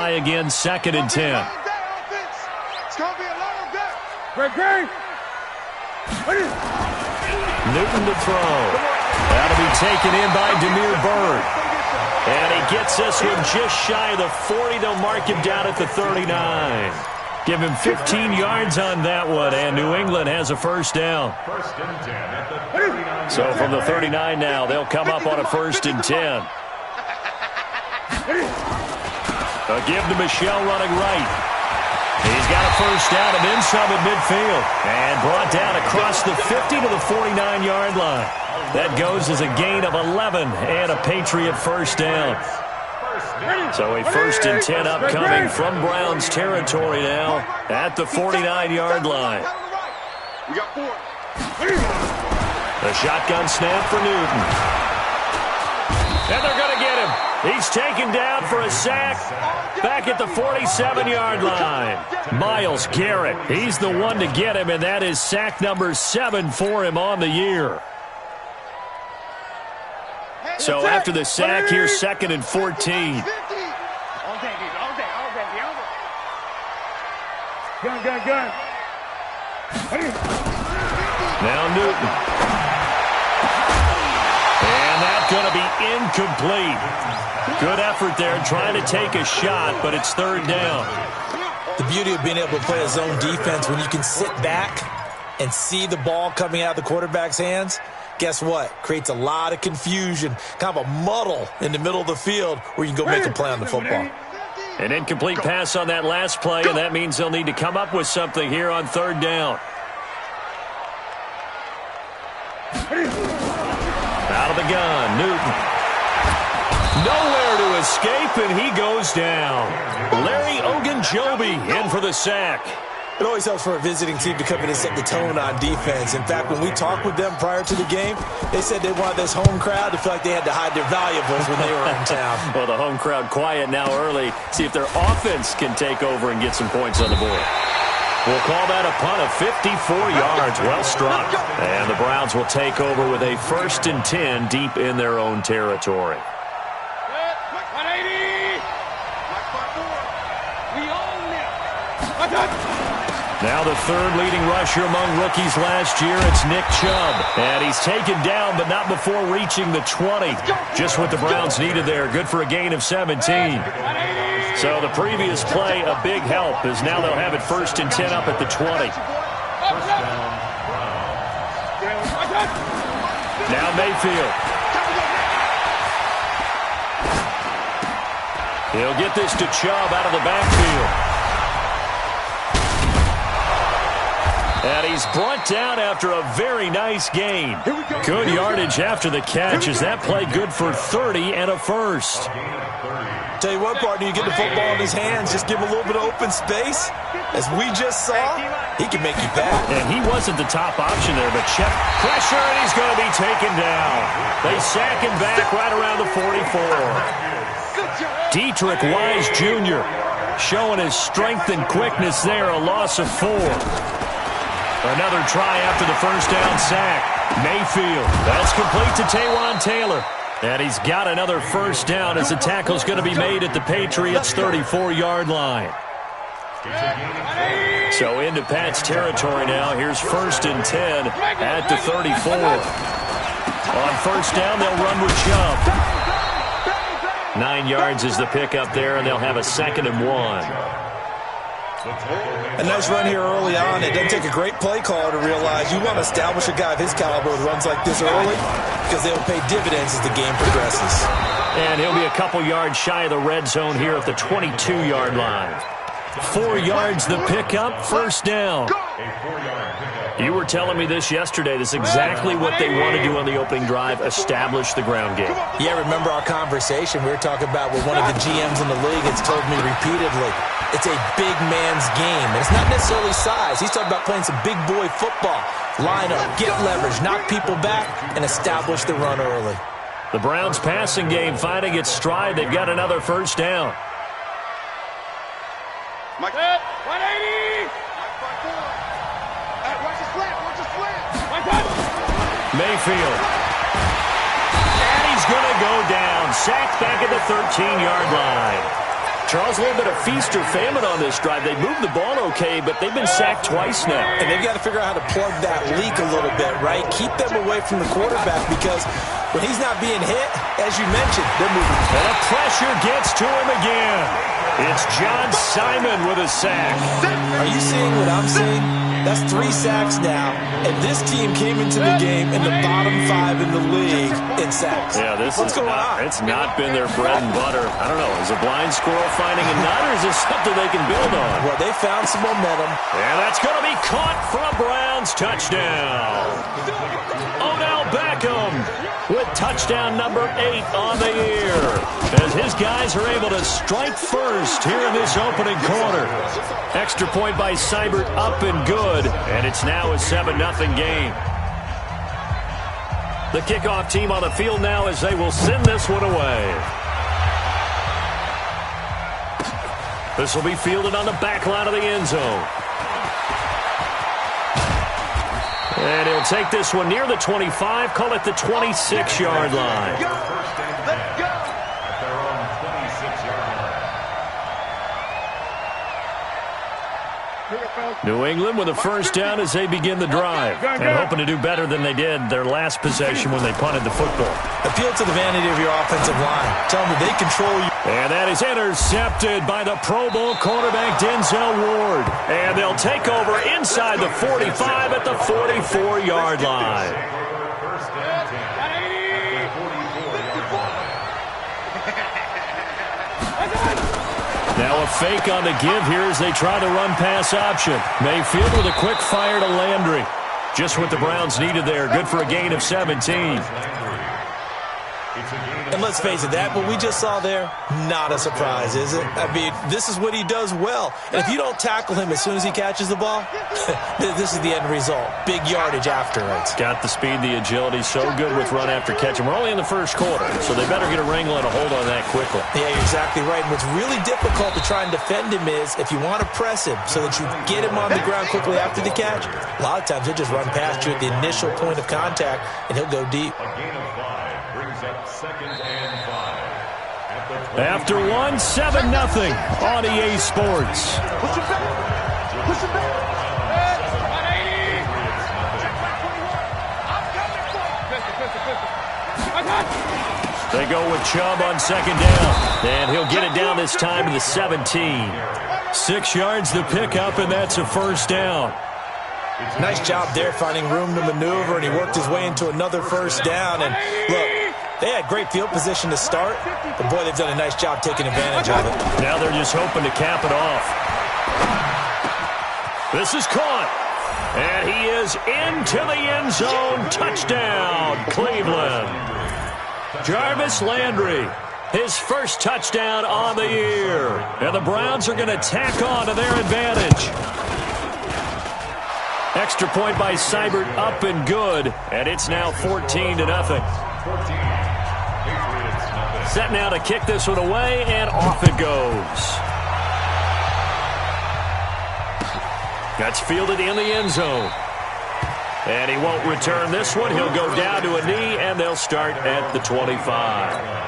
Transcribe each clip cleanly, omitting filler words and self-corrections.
Again, 2nd and 10. It's going to be a long day. Newton to throw. That'll be taken in by Demir Bird. And he gets this one just shy of the 40. They'll mark him down at the 39. Give him 15 yards on that one, and New England has a first down. So from the 39 now, they'll come up on a 1st and 10. A give to Michel running right. He's got a first down and then some at midfield. And brought down across the 50 to the 49-yard line. That goes as a gain of 11 and a Patriot first down. So a 1st and 10 upcoming from Browns territory now at the 49-yard line. The shotgun snap for Newton. And they're going to get him. He's taken down for a sack back at the 47-yard line. Myles Garrett, he's the one to get him, and that is sack number 7 for him on the year. So after the sack, here's 2nd and 14. Gun. Now Newton. And that's going to be incomplete. Good effort there trying to take a shot, but it's 3rd down. The beauty of being able to play a zone defense when you can sit back and see the ball coming out of the quarterback's hands, guess what? Creates a lot of confusion, kind of a muddle in the middle of the field where you can go make a play on the football. An incomplete pass on that last play, and that means they'll need to come up with something here on 3rd down. Out of the gun, Newton. Nowhere to escape, and he goes down. Larry Ogunjobi in for the sack. It always helps for a visiting team to come in and set the tone on defense. In fact, when we talked with them prior to the game, they said they wanted this home crowd to feel like they had to hide their valuables when they were in town. Well, the home crowd quiet now early. See if their offense can take over and get some points on the board. We'll call that a punt of 54 yards. Well struck. And the Browns will take over with a 1st and 10 deep in their own territory. Now the 3rd leading rusher among rookies last year, it's Nick Chubb. And he's taken down, but not before reaching the 20. Just what the Browns needed there. Good for a gain of 17. So the previous play, a big help, as now they'll have it 1st and 10 up at the 20. Now Mayfield. He'll get this to Chubb out of the backfield. And he's brought down after a very nice gain. Good yardage after the catch. Is that play good for 30 and a first? Tell you what, partner, you get the football in his hands, just give him a little bit of open space. As we just saw, he can make you pass. And he wasn't the top option there, but check pressure, and he's going to be taken down. They sack him back right around the 44. Dietrich Wise Jr. showing his strength and quickness there, a loss of 4. Another try after the first down sack. Mayfield. That's complete to Taywan Taylor. And he's got another first down as the tackle's going to be made at the Patriots' 34-yard line. So into Pat's territory now. Here's 1st and 10 at the 34. On first down, they'll run with Chubb. 9 yards is the pickup there, and they'll have a 2nd and 1. A nice run here early on. It doesn't take a great play caller to realize you want to establish a guy of his caliber with runs like this early because they'll pay dividends as the game progresses. And he'll be a couple yards shy of the red zone here at the 22-yard line. 4 yards the pickup, first down. You were telling me this yesterday. This is exactly what they want to do on the opening drive, establish the ground game. Yeah, remember our conversation. We were talking about what one of the GMs in the league has told me repeatedly. It's a big man's game. And it's not necessarily size. He's talking about playing some big boy football. Line up, get leverage, knock people back, and establish the run early. The Browns passing game finding its stride. They've got another first down. Mike, 180! Watch the slant. Mayfield. And he's going to go down. Sacked back at the 13-yard line. Charles, a little bit of feast or famine on this drive. They moved the ball okay, but they've been sacked twice now. And they've got to figure out how to plug that leak a little bit, right? Keep them away from the quarterback because when he's not being hit, as you mentioned, they're moving. And the pressure gets to him again. It's John Simon with a sack. Are you seeing what I'm seeing? That's 3 sacks now, and this team came into the game in the bottom 5 in the league in sacks. Yeah, What's going on? It's not been their bread and butter. I don't know. Is a blind squirrel finding a nut, or is this something they can build on? Well, they found some momentum. And that's going to be caught for a Browns touchdown. Odell Beckham with touchdown number 8 on the year, as his guys are able to strike first here in this opening quarter. Extra point by Seibert, up and good, and it's now a 7-0 game. The kickoff team on the field now as they will send this one away. This will be fielded on the back line of the end zone. And he'll take this one near the 25, call it the 26-yard line. Let's go. At their own 26-yard line. New England with a first down as they begin the drive, and hoping to do better than they did their last possession when they punted the football. Appeal to the vanity of your offensive line. Tell them they control you. And that is intercepted by the Pro Bowl quarterback Denzel Ward. And they'll take over inside the 45 at the 44-yard line. First and 10. At the 44-yard line. Now a fake on the give here as they try the run-pass option. Mayfield with a quick fire to Landry. Just what the Browns needed there. Good for a gain of 17. And let's face it, that what we just saw there, not a surprise, is it? I mean, this is what he does well. And if you don't tackle him as soon as he catches the ball, this is the end result. Big yardage afterwards. Got the speed, the agility, so good with run after catch. And we're only in the first quarter, so they better get a wrangle and a hold on that quickly. Yeah, you're exactly right. And what's really difficult to try and defend him is if you want to press him so that you get him on the ground quickly after the catch, a lot of times he'll just run past you at the initial point of contact, and he'll go deep. A gain of 5 brings up 2nd and 5. After 1, 7-0 on EA Sports. Push it back. Push it back. They go with Chubb on 2nd down. And he'll get it down this time to the 17. 6 yards the pickup, and that's a first down. Nice job there finding room to maneuver, and he worked his way into another first down. And look, they had great field position to start, but boy, they've done a nice job taking advantage of it. Now they're just hoping to cap it off. This is caught. And he is into the end zone. Touchdown, Cleveland. Jarvis Landry, his first touchdown on the year. And the Browns are going to tack on to their advantage. Extra point by Seibert, up and good. And it's now 14-0. 14. Set now to kick this one away, and off it goes. That's fielded in the end zone. And he won't return this one. He'll go down to a knee, and they'll start at the 25.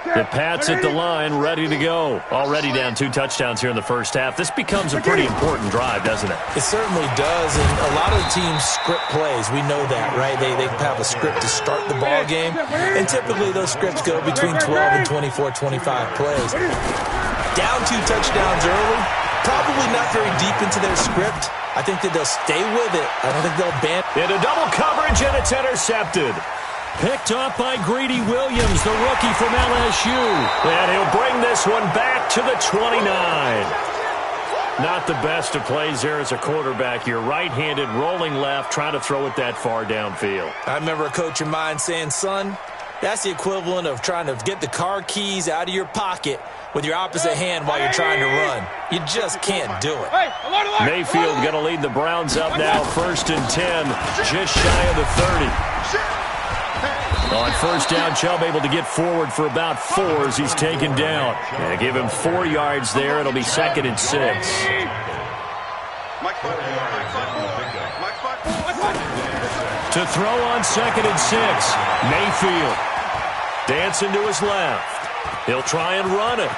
The Pats at the line, ready to go. Already down 2 touchdowns here in the first half. This becomes a pretty important drive, doesn't it? It certainly does, and a lot of the teams script plays. We know that, right? They have a script to start the ball game, and typically those scripts go between 12 and 24, 25 plays. Down 2 touchdowns early, probably not very deep into their script. I think that they'll stay with it. I don't think they'll abandon. Into double coverage, and it's intercepted. Picked up by Greedy Williams, the rookie from LSU. And he'll bring this one back to the 29. Not the best of plays there as a quarterback. You're right-handed, rolling left, trying to throw it that far downfield. I remember a coach of mine saying, son, that's the equivalent of trying to get the car keys out of your pocket with your opposite hand while you're trying to run. You just can't do it. Mayfield going to lead the Browns up now, 1st and 10, just shy of the 30. On first down, Chubb able to get forward for about 4 as he's taken down. And give him 4 yards there. It'll be 2nd and 6. 2 To throw on 2nd and 6. Mayfield dancing to his left. He'll try and run it.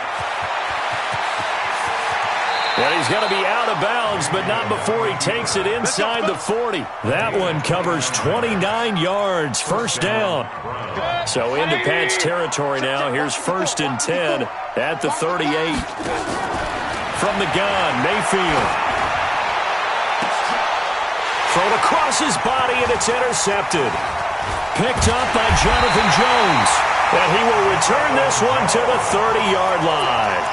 Well, he's going to be out of bounds, but not before he takes it inside the 40. That one covers 29 yards, first down. So into Pat's territory now. Here's 1st and 10 at the 38. From the gun, Mayfield. Thrown across his body, and it's intercepted. Picked up by Jonathan Jones. And he will return this one to the 30-yard line.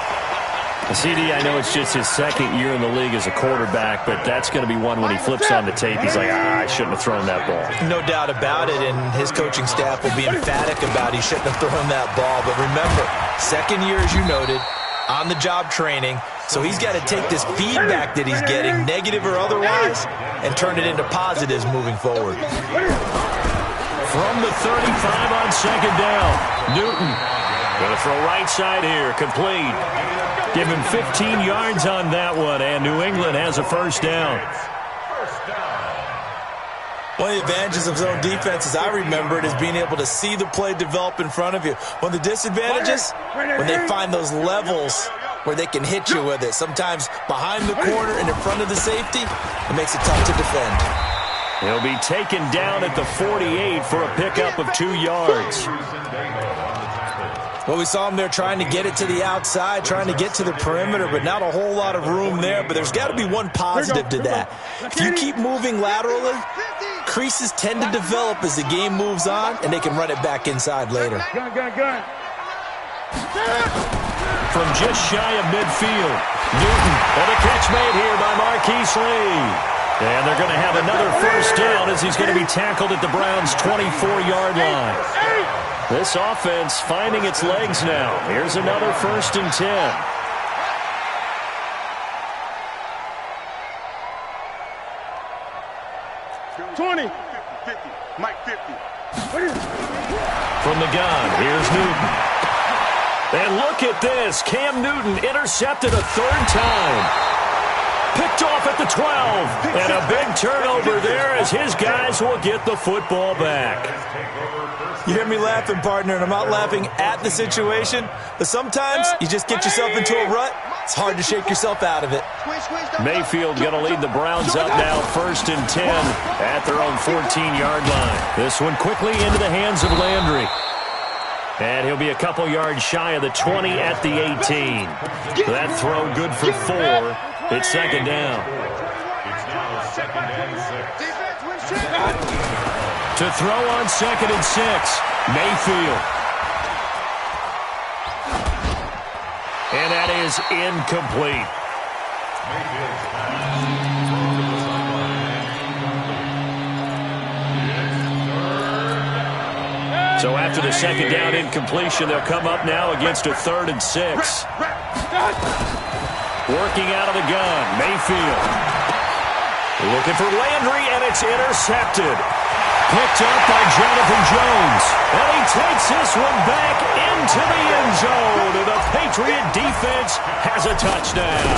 CD, I know it's just his 2nd year in the league as a quarterback, but that's going to be one when he flips on the tape. He's like, I shouldn't have thrown that ball. No doubt about it, and his coaching staff will be emphatic about he shouldn't have thrown that ball. But remember, 2nd year, as you noted, on-the-job training, so he's got to take this feedback that he's getting, negative or otherwise, and turn it into positives moving forward. From the 35 on 2nd down, Newton going to throw right side here, complete. Give him 15 yards on that one, and New England has a first down. One of the advantages of zone defense, as I remember it, is being able to see the play develop in front of you. One of the disadvantages, when they find those levels where they can hit you with it. Sometimes behind the corner and in front of the safety, it makes it tough to defend. He'll be taken down at the 48 for a pickup of 2 yards. Well, we saw him there trying to get it to the outside, trying to get to the perimeter, but not a whole lot of room there. But there's got to be one positive to that. If you keep moving laterally, creases tend to develop as the game moves on, and they can run it back inside later. From just shy of midfield, Newton, and a catch made here by Marquise Lee. And they're going to have another first down as he's going to be tackled at the Browns' 24-yard line. This offense finding its legs now. Here's another 1st and 10. Mike 50. From the gun, here's Newton. And look at this. Cam Newton intercepted a 3rd time. Picked off at the 12. And a big turnover there as his guys will get the football back. You hear me laughing, partner, and I'm not laughing at the situation, but sometimes you just get yourself into a rut. It's hard to shake yourself out of it. Mayfield going to lead the Browns up now, 1st and 10 at their own 14-yard line. This one quickly into the hands of Landry. And he'll be a couple yards shy of the 20 at the 18. That throw good for 4. It's 2nd down. It's now 2nd and 6. To throw on 2nd and 6, Mayfield. And that is incomplete. So after the 2nd down incompletion, they'll come up now against a 3rd and 6. Working out of the gun, Mayfield. Looking for Landry, and it's intercepted. Picked up by Jonathan Jones. And he takes this one back into the end zone. And the Patriot defense has a touchdown.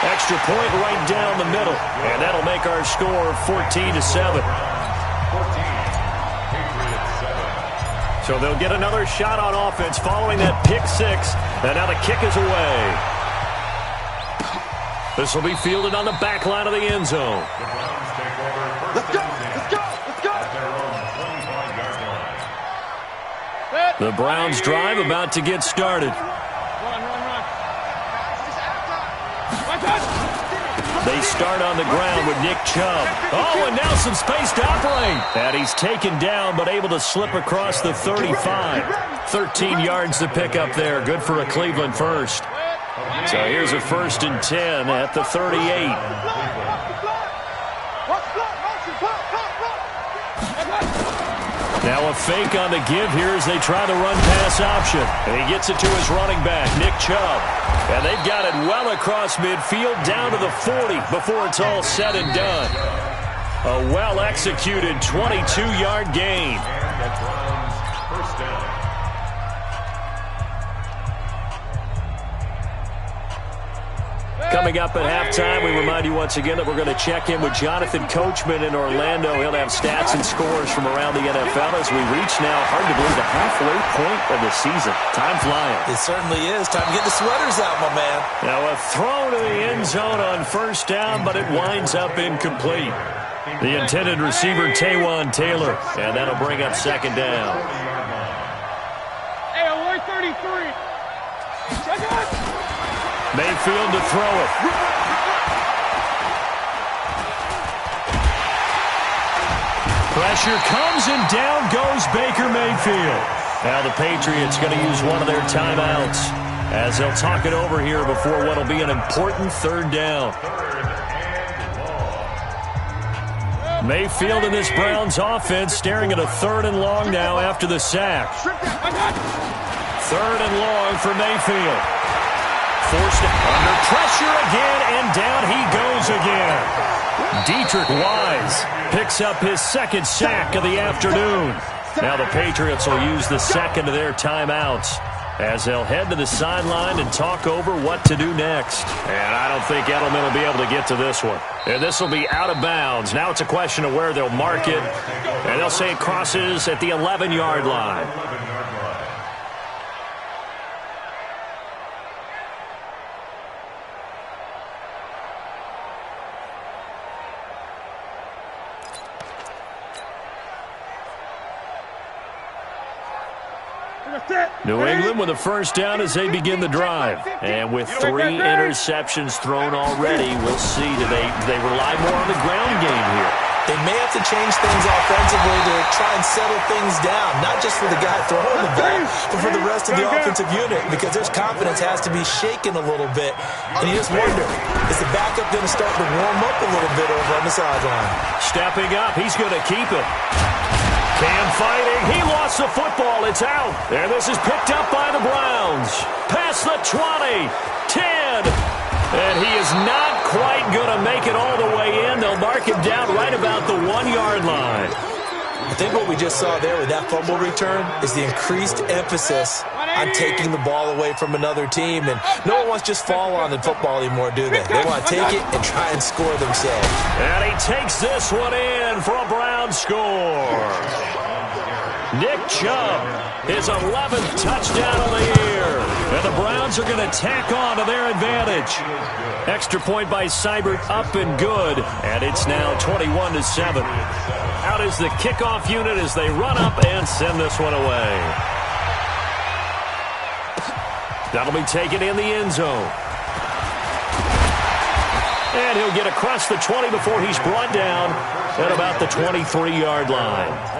Extra point right down the middle. And that'll make our score 14-7. So they'll get another shot on offense following that pick 6. And now the kick is away. This will be fielded on the back line of the end zone. Let's go! Let's go! Let's go! The Browns drive about to get started. They start on the ground with Nick Chubb. Oh, and now some space to operate. And he's taken down, but able to slip across the 35. 13 yards to pick up there. Good for a Cleveland first. So here's a 1st and 10 at the 38. Now a fake on the give here as they try the run-pass option. And he gets it to his running back, Nick Chubb. And they've got it well across midfield, down to the 40 before it's all said and done. A well-executed 22-yard gain. First down. Coming up at halftime, we remind you once again that we're going to check in with Jonathan Coachman in Orlando. He'll have stats and scores from around the NFL as we reach now, hard to believe, the halfway point of the season. Time flying. It certainly is. Time to get the sweaters out, my man. Now a throw to the end zone on first down, but it winds up incomplete. The intended receiver, Taywan Taylor, and that'll bring up second down. Hey, alert 33. Check it. Mayfield to throw it. Pressure comes and down goes Baker Mayfield. Now the Patriots going to use one of their timeouts as they'll talk it over here before what will be an important third down. Mayfield in this Browns offense staring at a 3rd and long now after the sack. 3rd and long for Mayfield. Forced under pressure again, and down he goes again. Dietrich Wise picks up his 2nd sack of the afternoon. Now the Patriots will use the 2nd of their timeouts as they'll head to the sideline and talk over what to do next. And I don't think Edelman will be able to get to this one. And this will be out of bounds. Now it's a question of where they'll mark it. And they'll say it crosses at the 11-yard line. New England with a first down as they begin the drive. And with 3 interceptions thrown already, we'll see. Do they rely more on the ground game here? They may have to change things offensively to try and settle things down, not just for the guy throwing the ball, but for the rest of the offensive unit, because their confidence has to be shaken a little bit. And you just wonder, is the backup going to start to warm up a little bit over on the sideline? Stepping up, he's going to keep it. Cam fighting. He lost the football. It's out. And this is picked up by the Browns. Past the 20. 10. And he is not quite going to make it all the way in. They'll mark him down right about the 1-yard line. I think what we just saw there with that fumble return is the increased emphasis on taking the ball away from another team. And no one wants to just fall on in football anymore, do they? They want to take it and try and score themselves. And he takes this one in for a Brown score. Nick Chubb, his 11th touchdown of the year. And the Browns are going to tack on to their advantage. Extra point by Seibert, up and good. And it's now 21-7. Out is the kickoff unit as they run up and send this one away. That'll be taken in the end zone. And he'll get across the 20 before he's brought down at about the 23-yard line.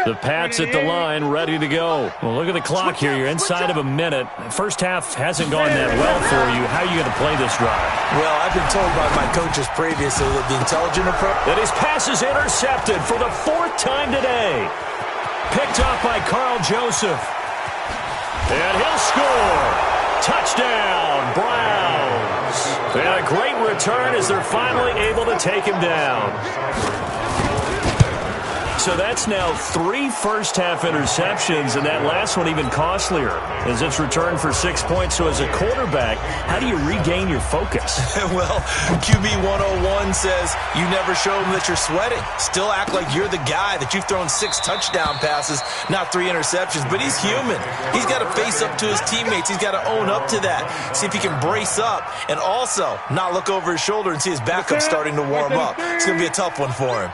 The Pats at the line, ready to go. Well, look at the clock here. You're inside of a minute. First half hasn't gone that well for you. How are you going to play this drive? Well, I've been told by my coaches previously that the intelligent approach... That his pass is intercepted for the 4th time today. Picked off by Carl Joseph. And he'll score. Touchdown, Browns. And a great return as they're finally able to take him down. So that's now 3 first-half interceptions, and that last one even costlier as it's returned for 6 points. So as a quarterback, how do you regain your focus? Well, QB 101 says you never show them that you're sweating. Still act like you're the guy, that you've thrown 6 touchdown passes, not 3 interceptions. But he's human. He's got to face up to his teammates. He's got to own up to that. See if he can brace up and also not look over his shoulder and see his backup starting to warm up. It's going to be a tough one for him.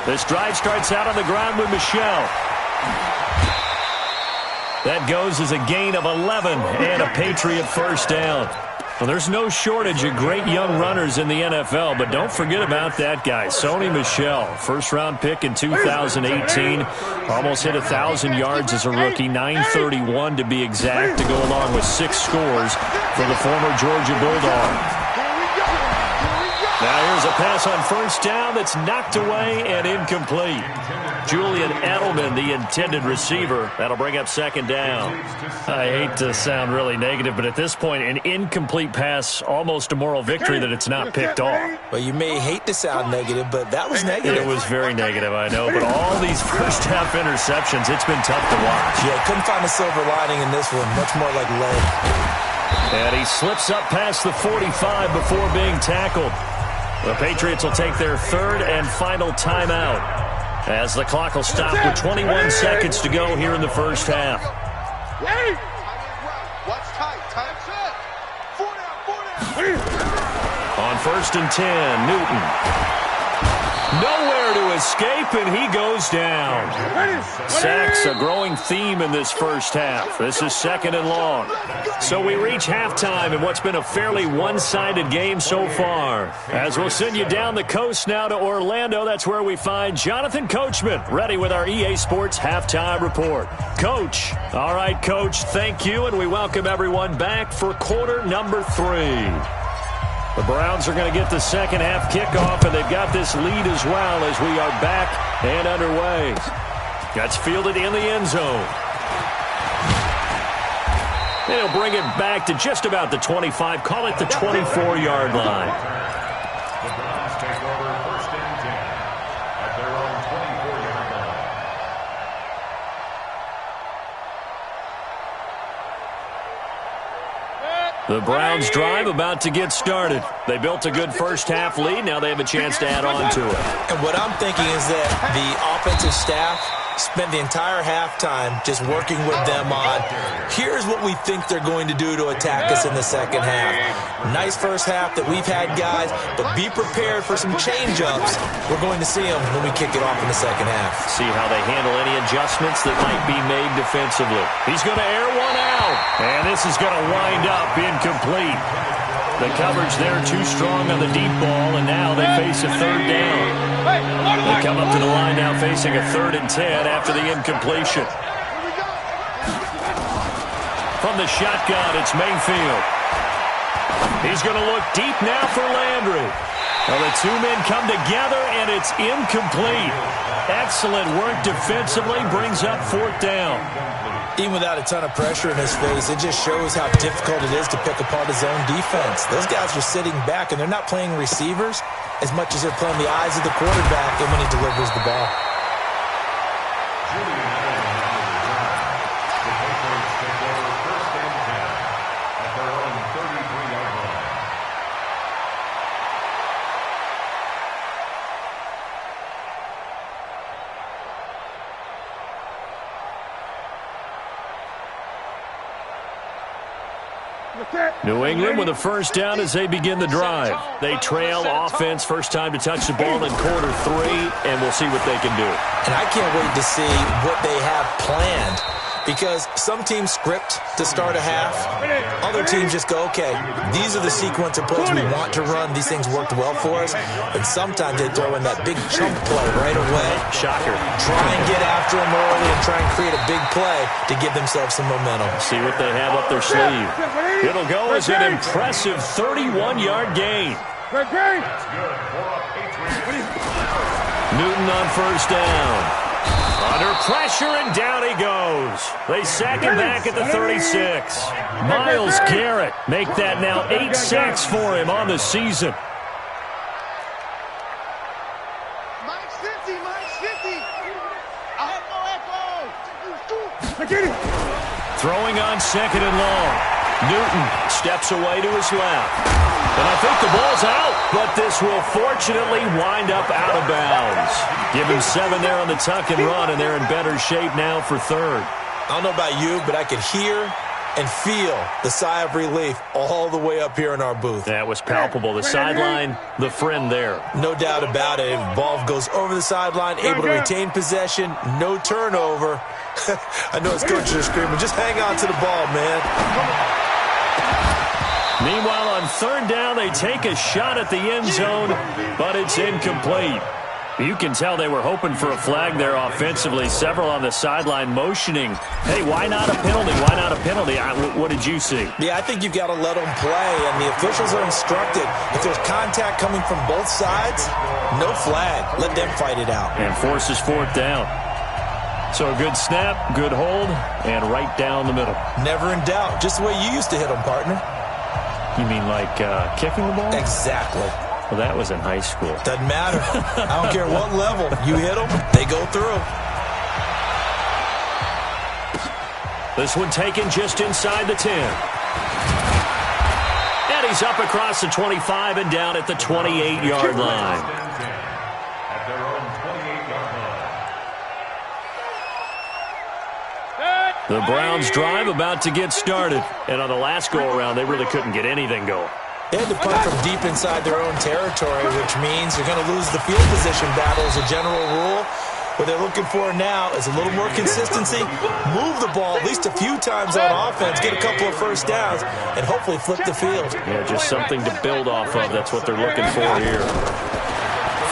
This drive starts out on the ground with Michel. That goes as a gain of 11 and a Patriot first down. Well, there's no shortage of great young runners in the NFL, but don't forget about that guy, Sony Michel. First-round pick in 2018. Almost hit 1,000 yards as a rookie, 931 to be exact, to go along with 6 scores for the former Georgia Bulldog. Now here's a pass on first down that's knocked away and incomplete. Julian Edelman, the intended receiver. That'll bring up second down. I hate to sound really negative, but at this point, an incomplete pass, almost a moral victory that it's not picked off. Well, you may hate to sound negative, but that was negative. It was very negative, I know, but all these first-half interceptions, it's been tough to watch. Yeah, couldn't find a silver lining in this one. Much more like lead. And he slips up past the 45 before being tackled. The Patriots will take their third and final timeout as the clock will stop with 21 seconds to go here in the first half. Watch tight. Time set. 4 down. On first and 10, Newton. Nowhere to escape, and he goes down. Sacks, a growing theme in this first half. This is second and long. So we reach halftime in what's been a fairly one-sided game so far. As we'll send you down the coast now to Orlando, that's where we find Jonathan Coachman, ready with our EA Sports Halftime Report. Coach. All right, Coach, thank you, and we welcome everyone back for quarter number 3. The Browns are going to get the second half kickoff, and they've got this lead as well as we are back and underway. That's fielded in the end zone. And he'll bring it back to just about the 25, call it the 24-yard line. The Browns take over first and 10 at their own 24-yard line. The Browns drive about to get started. They built a good first half lead. Now they have a chance to add on to it. And what I'm thinking is that the offensive staff spent the entire halftime just working with them on, here's what we think they're going to do to attack us in the second half. Nice first half that we've had, guys, but be prepared for some change-ups. We're going to see them when we kick it off in the second half. See how they handle any adjustments that might be made defensively. He's going to air one out, and this is going to wind up incomplete. The coverage there too strong on the deep ball, and now they face a third down. They come up to the line now facing a 3rd and 10 after the incompletion. From the shotgun, it's Mayfield. He's going to look deep now for Landry. Well, the two men come together, and it's incomplete. Excellent work defensively, brings up 4th down. Even without a ton of pressure in his face, it just shows how difficult it is to pick apart his own defense. Those guys are sitting back, and they're not playing receivers as much as they're playing the eyes of the quarterback and when he delivers the ball. Julian Edelman on the return. The Patriots take over first and 10 at their own 33-yard line. New England with a first down as they begin the drive. They trail offense, first time to touch the ball in quarter 3, and we'll see what they can do. And I can't wait to see what they have planned, because some teams script to start a half. Other teams just go, okay, these are the sequence of plays we want to run. These things worked well for us. And sometimes they throw in that big chunk play right away. Shocker. Try and get after them early and try and create a big play to give themselves some momentum. See what they have up their sleeve. It'll go as an impressive 31-yard gain. That's good for a Patriots. Newton on first down. Under pressure, and down he goes. They sack him back at the 36. Myles Garrett make that now 8 sacks for him on the season. Mike Cincy. Throwing on second and long. Newton steps away to his left. And I think the ball's out, but this will fortunately wind up out of bounds. Give him 7 there on the tuck and run, and they're in better shape now for third. I don't know about you, but I could hear and feel the sigh of relief all the way up here in our booth. That was palpable. The sideline, the friend there. No doubt about it. If the ball goes over the sideline, able to retain possession, no turnover. I know his coaches are screaming, just hang on to the ball, man. Meanwhile, on third down, they take a shot at the end zone, but it's incomplete. You can tell they were hoping for a flag there offensively. Several on the sideline motioning, hey, why not a penalty? Why not a penalty? What did you see? Yeah, I think you've got to let them play, and the officials are instructed. If there's contact coming from both sides, no flag. Let them fight it out. And forces fourth down. So a good snap, good hold, and right down the middle. Never in doubt. Just the way you used to hit them, partner. You mean like kicking the ball? Exactly. Well, that was in high school. Doesn't matter. I don't care what level. You hit them, they go through. This one taken just inside the 10. And he's up across the 25 and down at the 28-yard line. At their own 28-yard line. The Browns drive about to get started. And on the last go-around, they really couldn't get anything going. They had to punt from deep inside their own territory, which means they're going to lose the field position battle as a general rule. What they're looking for now is a little more consistency, move the ball at least a few times on offense, get a couple of first downs, and hopefully flip the field. Yeah, just something to build off of. That's what they're looking for here.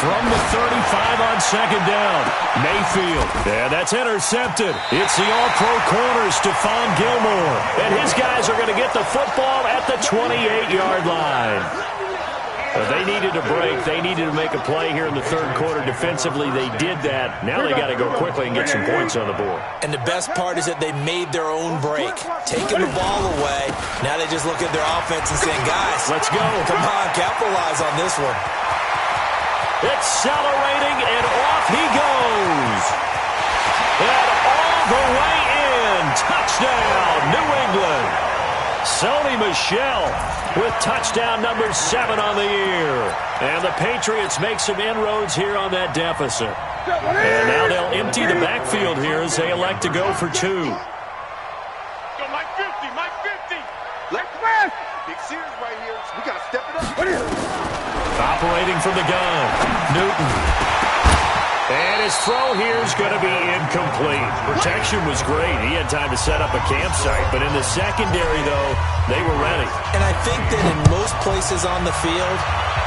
From the 35 on second down, Mayfield. And that's intercepted. It's the all-pro corner, Stephon Gilmore. And his guys are going to get the football at the 28-yard line. They needed a break. They needed to make a play here in the third quarter. Defensively, they did that. Now they got to go quickly and get some points on the board. And the best part is that they made their own break, taking the ball away. Now they just look at their offense and saying, guys, let's go. Come on, capitalize on this one. Accelerating, and off he goes. And all the way in. Touchdown, New England. Sony Michel with touchdown number 7 on the year. And the Patriots make some inroads here on that deficit. And now they'll empty the backfield here as they elect to go for 2. Go Mike 50, Mike 50. Let's rest. Big series right here. We got to step it up. What is it? Operating from the gun, Newton. And his throw here is going to be incomplete. Protection was great. He had time to set up a campsite. But in the secondary, though, they were ready. And I think that in most places on the field,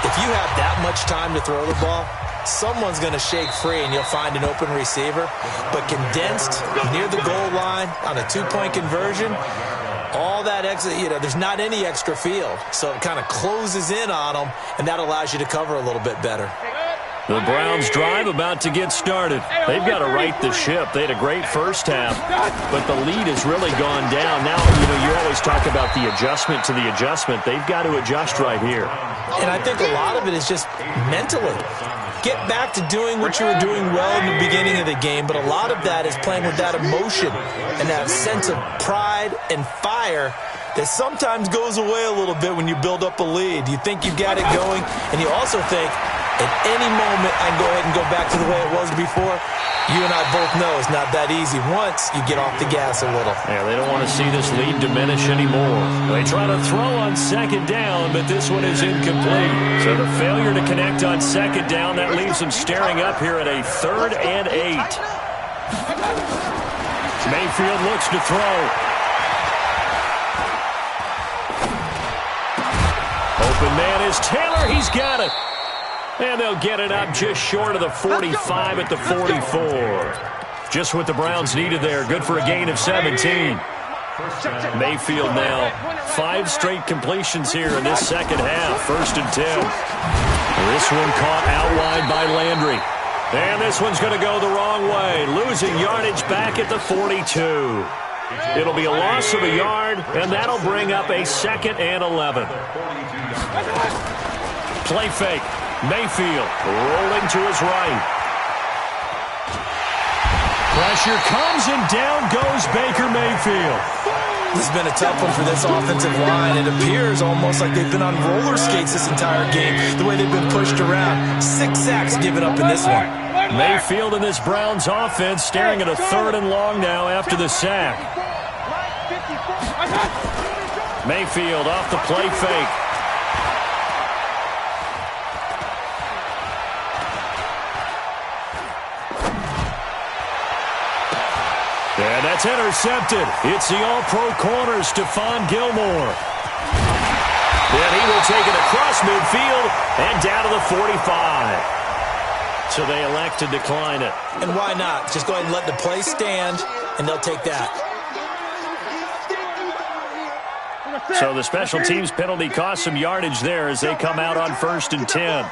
if you have that much time to throw the ball, someone's going to shake free and you'll find an open receiver. But condensed near the goal line on a 2-point conversion, all that extra, there's not any extra field. So it kind of closes in on them, and that allows you to cover a little bit better. The Browns drive about to get started. They've got to right the ship. They had a great first half, but the lead has really gone down. Now, you always talk about the adjustment to the adjustment. They've got to adjust right here. And I think a lot of it is just mentally. Get back to doing what you were doing well in the beginning of the game, but a lot of that is playing with that emotion and that sense of pride and fire that sometimes goes away a little bit when you build up a lead. You think you've got it going, and you also think, at any moment, I can go ahead and go back to the way it was before. You and I both know it's not that easy once you get off the gas a little. Yeah, they don't want to see this lead diminish anymore. They try to throw on second down, but this one is incomplete. So the failure to connect on second down, that leaves them staring up here at a 3rd and 8. Mayfield looks to throw. Open man is Taylor. He's got it. And they'll get it up just short of the 45 at the 44. Just what the Browns needed there. Good for a gain of 17. Mayfield now 5 straight completions here in this second half. 1st and 10. This one caught out wide by Landry. And this one's going to go the wrong way. Losing yardage back at the 42. It'll be a loss of a yard, and that'll bring up a 2nd and 11. Play fake. Mayfield rolling to his right. Pressure comes, and down goes Baker Mayfield. This has been a tough one for this offensive line. It appears almost like they've been on roller skates this entire game, the way they've been pushed around. 6 sacks given up in this one. Mayfield and this Browns offense staring at a 3rd and long now after the sack. Mayfield off the play fake. And that's intercepted. It's the all-pro corner, Stephon Gilmore. And he will take it across midfield and down to the 45. So they elect to decline it. And why not? Just go ahead and let the play stand, and they'll take that. So the special teams penalty cost some yardage there as they come out on 1st and 10.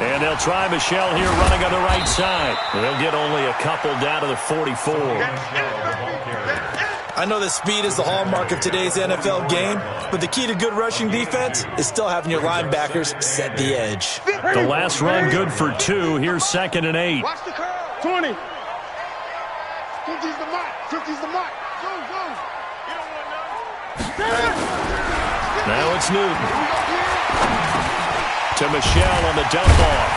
And they'll try Michel here running on the right side. They'll get only a couple down to the 44. I know that speed is the hallmark of today's NFL game, but the key to good rushing defense is still having your linebackers set the edge. The last run good for 2. Here's 2nd and 8. Watch the curl. 20. 50's the mark. 50's the mark. Go, go. You don't want none. Now it's Newton. To Michel on the dump off.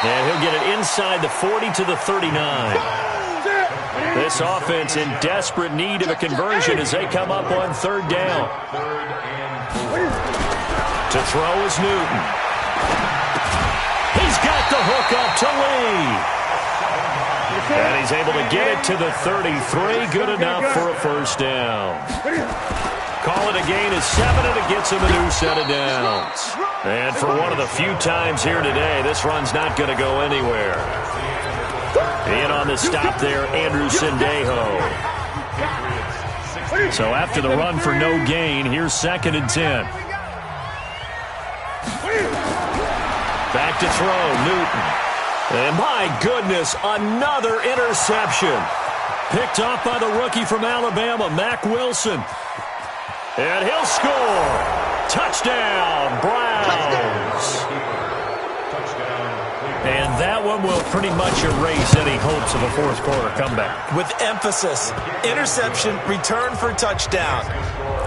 And he'll get it inside the 40 to the 39. This offense in desperate need of a conversion as they come up on 3rd down. To throw is Newton. He's got the hook up to Lee. And he's able to get it to the 33. Good enough for a 1st down. Call it a gain of 7, and it gets him a new set of downs. And for one of the few times here today, this run's not going to go anywhere. In on the stop there, Andrew Sendejo. So after the run for no gain, here's 2nd and 10. Back to throw, Newton. And my goodness, another interception. Picked off by the rookie from Alabama, Mack Wilson. And he'll score. Touchdown, Browns. And that one will pretty much erase any hopes of a 4th quarter comeback. With emphasis, interception, return for touchdown.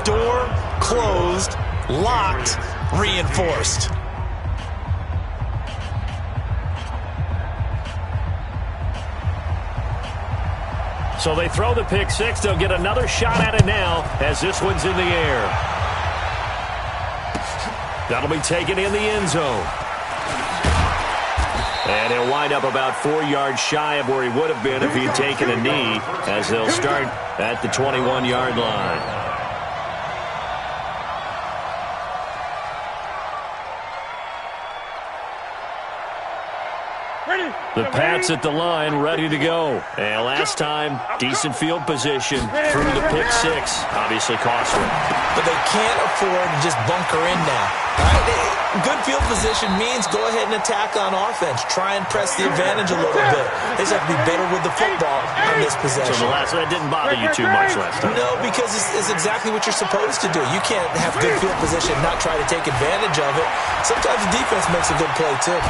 Door closed, locked, reinforced. So they throw the pick 6. They'll get another shot at it now as this one's in the air. That'll be taken in the end zone. And he'll wind up about 4 yards shy of where he would have been if he had taken a knee, as they'll start at the 21-yard line. The Pats at the line, ready to go. And last time, decent field position through the pick 6. Obviously costly. But they can't afford to just bunker in now. Right? Good field position means go ahead and attack on offense. Try and press the advantage a little bit. They just have to be better with the football on this possession. So that didn't bother you too much last time? No, because it's exactly what you're supposed to do. You can't have good field position and not try to take advantage of it. Sometimes the defense makes a good play, too.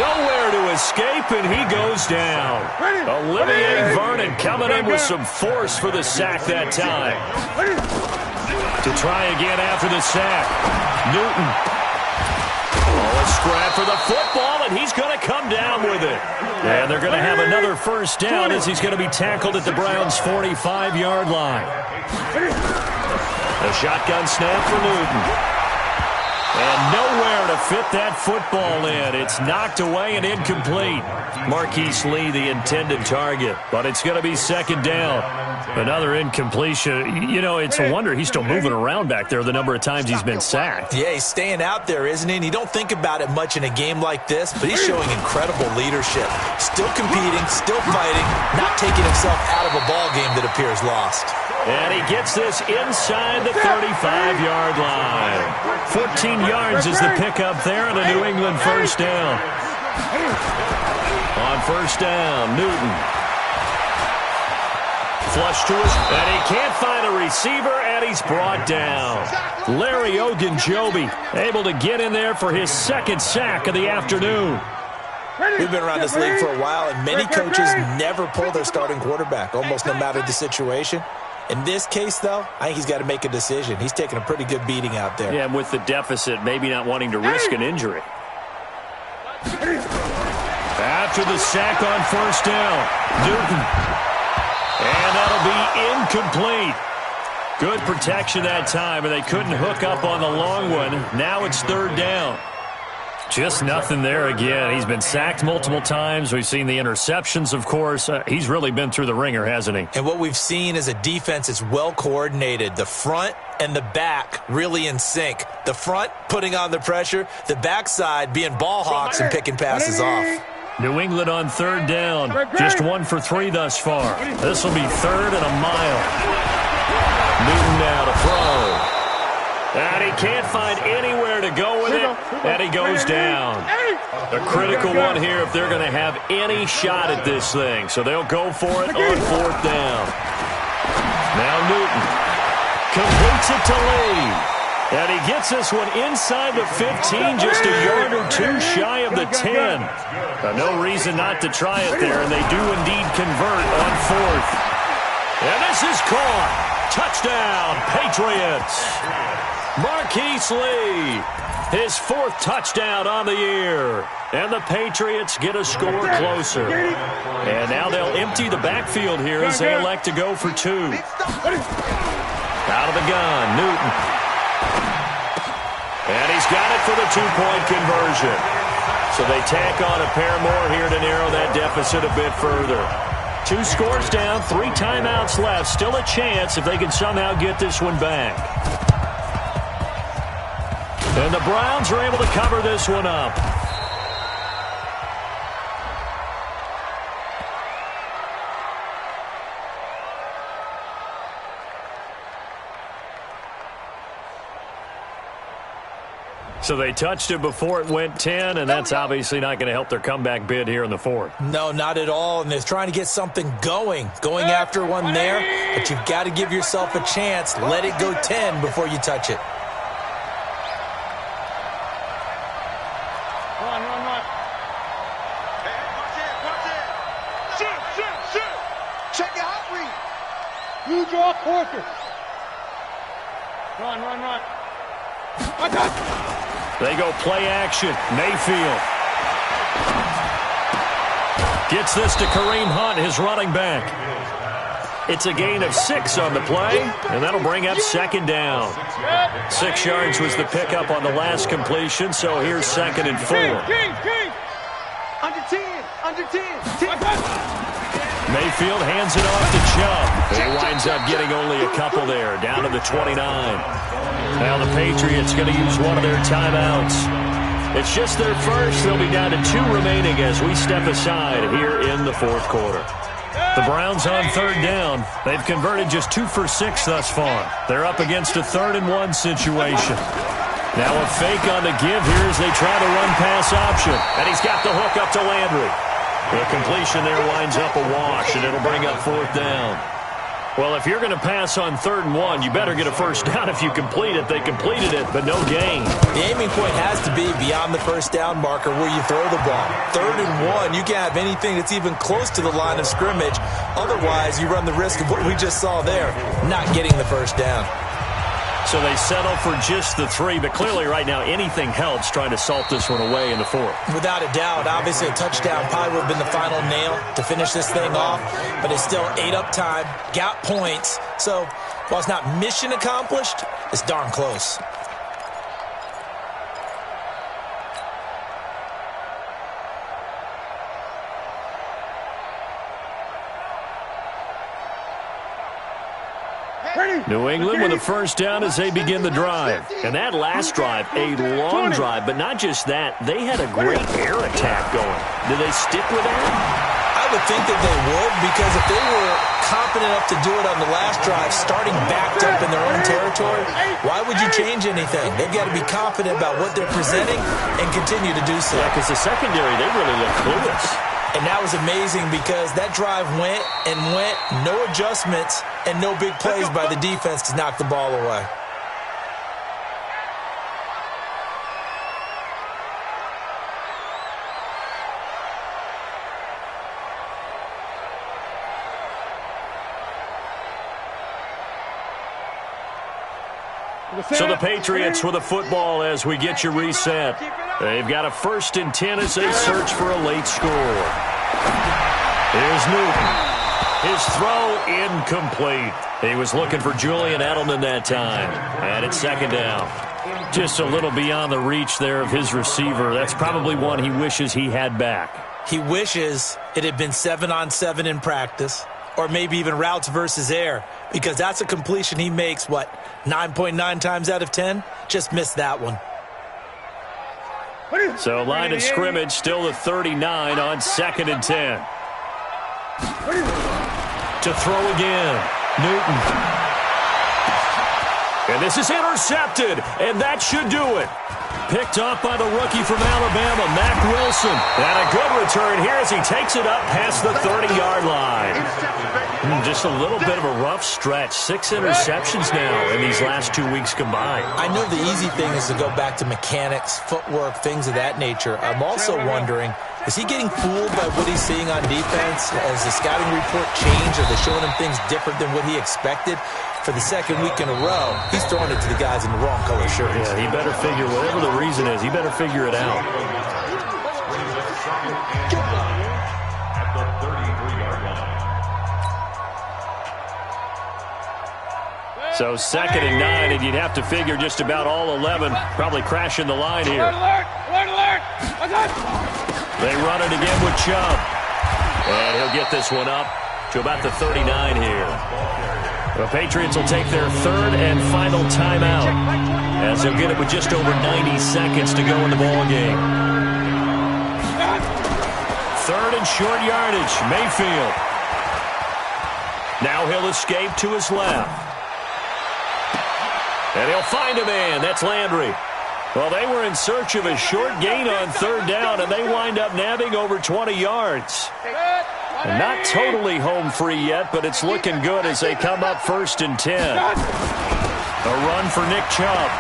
Nowhere to escape, and he goes down. Olivier Vernon coming in with some force for the sack that time. To try again after the sack. Newton. Oh, a scrap for the football, and he's going to come down with it. And they're going to have another 1st down as he's going to be tackled at the Browns' 45-yard line. A shotgun snap for Newton. And nowhere to fit that football in. It's knocked away and incomplete. Marquise Lee, the intended target, but it's going to be 2nd down. Another incompletion. You know, it's a wonder he's still moving around back there the number of times he's been sacked. Yeah, he's staying out there, isn't he? And you don't think about it much in a game like this, but he's showing incredible leadership. Still competing, still fighting, not taking himself out of a ball game that appears lost. And he gets this inside the 35-yard line. 14 yards is the pickup there, and a New England 1st down. On 1st down, Newton. Flush to his, and he can't find a receiver, and he's brought down. Larry Ogunjobi able to get in there for his 2nd sack of the afternoon. We've been around this league for a while, and many coaches never pull their starting quarterback, almost no matter the situation. In this case, though, I think he's got to make a decision. He's taking a pretty good beating out there. Yeah, and with the deficit, maybe not wanting to risk an injury. After the sack on 1st down, Newton. And that'll be incomplete. Good protection that time, and they couldn't hook up on the long one. Now it's 3rd down. Just nothing there again. He's been sacked multiple times. We've seen the interceptions, of course. He's really been through the ringer, hasn't he? And what we've seen is a defense that's well coordinated. The front and the back really in sync. The front putting on the pressure, the backside being ball hawks and picking passes off. New England on third down. Just 1 for 3 thus far. This will be 3rd and a mile. Newton now to throw. And he can't find anywhere to go with it, and he goes down. A critical one here if they're going to have any shot at this thing. So they'll go for it on 4th down. Now Newton completes it to Lee. And he gets this one inside the 15, just a yard or 2 shy of the 10. No reason not to try it there, and they do indeed convert on 4th. And this is caught. Touchdown, Patriots. Marquise Lee, his 4th touchdown on the year. And the Patriots get a score closer. And now they'll empty the backfield here as they elect to go for 2. Out of the gun, Newton. And he's got it for the 2-point conversion. So they tack on a pair more here to narrow that deficit a bit further. 2 scores down, 3 timeouts left. Still a chance if they can somehow get this one back. And the Browns are able to cover this one up. So they touched it before it went 10, and that's obviously not going to help their comeback bid here in the 4th. No, not at all, and they're trying to get something going after one there, but you've got to give yourself a chance. Let it go 10 before you touch it. Run. Hey, watch it. Shoot. Check it out, Reed. You draw quarter. Run. Watch out. They go play action. Mayfield gets this to Kareem Hunt, his running back. It's a gain of 6 on the play, and that'll bring up 2nd down. 6 yards was the pickup on the last completion, so here's 2nd and 4. Under 10. Mayfield hands it off to Chubb. He winds up getting only a couple there, down to the 29. Now the Patriots going to use one of their timeouts. It's just their first. They'll be down to 2 remaining as we step aside here in the 4th quarter. The Browns on 3rd down. They've converted just 2 for 6 thus far. They're up against a 3rd and 1 situation. Now a fake on the give here as they try the run-pass option. And he's got the hook up to Landry. The completion there winds up a wash, and it'll bring up 4th down. Well, if you're going to pass on 3rd and 1, you better get a first down if you complete it. They completed it, but no gain. The aiming point has to be beyond the first down marker where you throw the ball. 3rd and 1, you can't have anything that's even close to the line of scrimmage. Otherwise, you run the risk of what we just saw there, not getting the first down. So they settle for just the 3, but clearly right now anything helps trying to salt this one away in the 4th. Without a doubt, obviously a touchdown probably would have been the final nail to finish this thing off, but it's still 8 up time, got points. So while it's not mission accomplished, it's darn close. New England with a first down as they begin the drive. And that last drive, a long drive, but not just that. They had a great air attack going. Do they stick with that? I would think that they would, because if they were confident enough to do it on the last drive, starting backed up in their own territory, why would you change anything? They've got to be confident about what they're presenting and continue to do so. Yeah, because the secondary, they really look clueless. And that was amazing because that drive went, no adjustments, and no big plays by the defense to knock the ball away. So the Patriots with a football as we get you reset. They've got a 1st and 10 as they search for a late score. Here's Newton. His throw incomplete. He was looking for Julian Edelman that time. And it's 2nd down. Just a little beyond the reach there of his receiver. That's probably one he wishes he had back. He wishes it had been 7-on-7 in practice. or maybe even routes versus air, because that's a completion he makes, 9.9 times out of 10? Just missed that one. So line of scrimmage, still the 39 on 2nd and 10. To throw again, Newton. And this is intercepted, and that should do it. Picked off by the rookie from Alabama, Mack Wilson. And a good return here as he takes it up past the 30-yard line. Just a little bit of a rough stretch. 6 interceptions now in these last 2 weeks combined. I know the easy thing is to go back to mechanics, footwork, things of that nature. I'm also wondering, is he getting fooled by what he's seeing on defense? Has the scouting report changed? Are they showing him things different than what he expected? For the second week in a row, he's throwing it to the guys in the wrong color shirts. Yeah, he better figure, whatever the reason is, he better figure it out. At the 33-yard line. So 2nd and 9, and you'd have to figure just about all 11 probably crashing the line here. Alert! Alert! Alert! They run it again with Chubb. And he'll get this one up to about the 39 here. The Patriots will take their 3rd and final timeout as they'll get it with just over 90 seconds to go in the ball game. 3rd and short yardage, Mayfield. Now he'll escape to his left. And he'll find a man. That's Landry. Well, they were in search of a short gain on 3rd down, and they wind up nabbing over 20 yards. And not totally home free yet, but it's looking good as they come up 1st and 10. A run for Nick Chubb.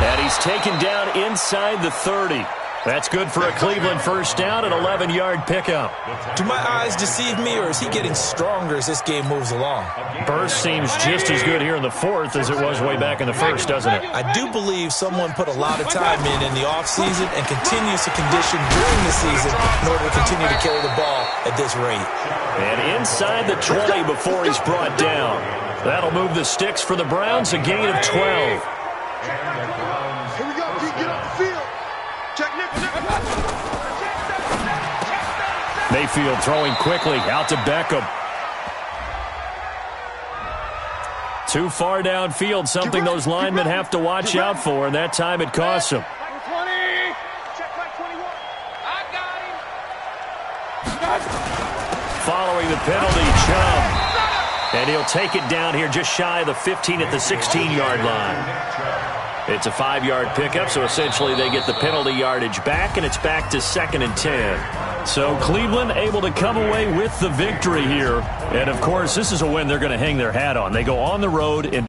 And he's taken down inside the 30. That's good for a Cleveland 1st down, an 11-yard pickup. Do my eyes deceive me, or is he getting stronger as this game moves along? Burst seems just as good here in the 4th as it was way back in the 1st, doesn't it? I do believe someone put a lot of time in the offseason and continues to condition during the season in order to continue to carry the ball at this rate. And inside the 20 before he's brought down. That'll move the sticks for the Browns, a gain of 12. Here we go, Pete, get off the field. Check Nick. Mayfield throwing quickly out to Beckham. Too far downfield, something those linemen have to watch out for, and that time it costs them. 20. Check back 21. I got him. Following the penalty, Chubb. And he'll take it down here just shy of the 15 at the 16-yard line. It's a 5-yard pickup, so essentially they get the penalty yardage back, and it's back to 2nd and 10. So Cleveland able to come away with the victory here. And, of course, this is a win they're going to hang their hat on. They go on the road in